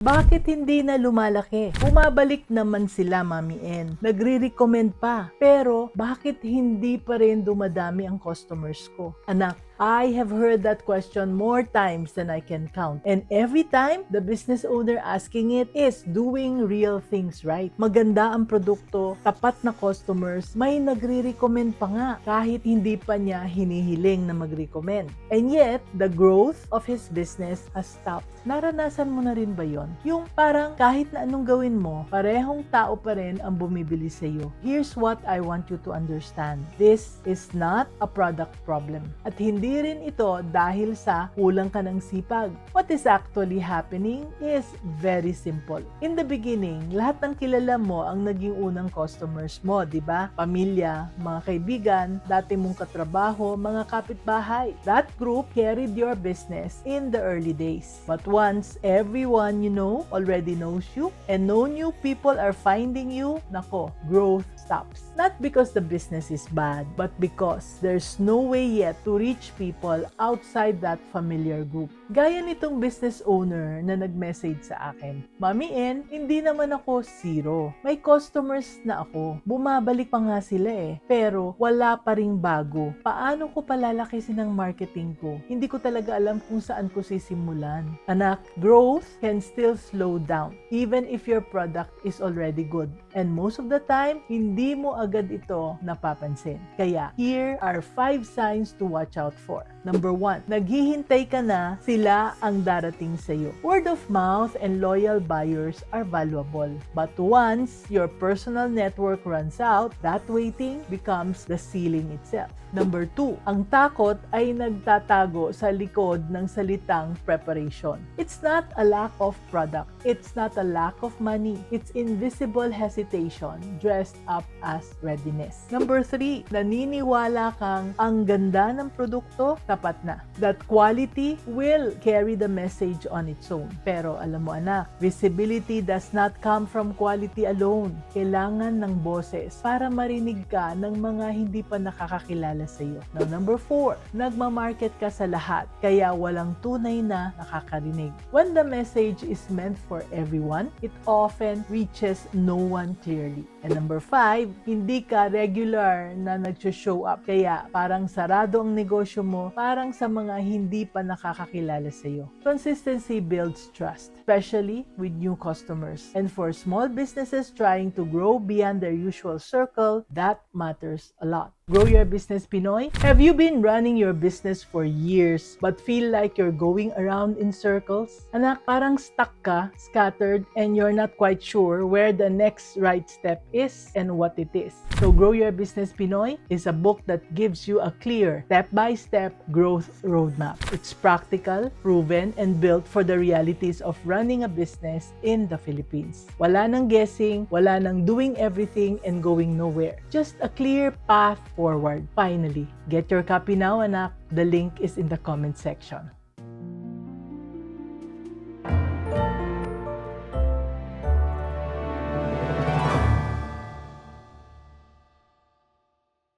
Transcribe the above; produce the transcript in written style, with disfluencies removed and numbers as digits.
Bakit hindi na lumalaki? Bumabalik naman sila, Mami N. Nagre-recommend pa. Pero bakit hindi pa rin dumadami ang customers ko? Anak, I have heard that question more times than I can count. And every time, the business owner asking it is doing real things right. Maganda ang produkto, tapat na customers, may nagre-recommend pa nga kahit hindi pa niya hinihiling na mag-recommend. And yet, the growth of his business has stopped. Naranasan mo na rin ba yon? Yung parang kahit na anong gawin mo, parehong tao pa rin ang bumibili sa iyo. Here's what I want you to understand. This is not a product problem. At hindi rin ito dahil sa kulang ka ng sipag. What is actually happening is very simple. In the beginning, lahat ng kilala mo ang naging unang customers mo, di ba? Pamilya, mga kaibigan, dati mong katrabaho, mga kapitbahay. That group carried your business in the early days. But once everyone you know already knows you and no new people are finding you, nako, growth stops. Not because the business is bad, but because there's no way yet to reach people outside that familiar group. Gaya nitong business owner na nag-message sa akin, Mami N, hindi naman ako zero. May customers na ako. Bumabalik pa nga sila pero wala pa ring bago. Paano ko palalakisin ang marketing ko? Hindi ko talaga alam kung saan ko sisimulan. Anak, growth can still slow down even if your product is already good. And most of the time, hindi mo agad ito napapansin. Kaya, here are 5 signs to watch out for. Number 1, naghihintay ka na, sila ang darating sa iyo. Word of mouth and loyal buyers are valuable. But once your personal network runs out, that waiting becomes the ceiling itself. Number 2, ang takot ay nagtatago sa likod ng salitang preparation. It's not a lack of product. It's not a lack of money. It's invisible hesitation dressed up as readiness. Number 3, naniniwala kang ang ganda ng produkto, tapat na. That quality will carry the message on its own. Pero alam mo anak, visibility does not come from quality alone. Kailangan ng boses para marinig ka ng mga hindi pa nakakakilala sa iyo. Now, number 4, nagmamarket ka sa lahat, kaya walang tunay na nakakarinig. When the message is meant for everyone, it often reaches no one clearly. And number 5, hindi ka regular na nag-show up, kaya parang sarado ang negosyo mo, parang sa mga hindi pa nakakakilala sa iyo. Consistency builds trust, especially with new customers. And for small businesses trying to grow beyond their usual circle, that matters a lot. Grow Your Business Pinoy? Have you been running your business for years but feel like you're going around in circles? Anak, parang stuck ka, scattered, and you're not quite sure where the next right step is and what it is. So Grow Your Business Pinoy is a book that gives you a clear, step-by-step growth roadmap. It's practical, proven, and built for the realities of running a business in the Philippines. Wala nang guessing, wala nang doing everything and going nowhere. Just a clear path forward. Finally, get your copy now, anak. The link is in the comment section.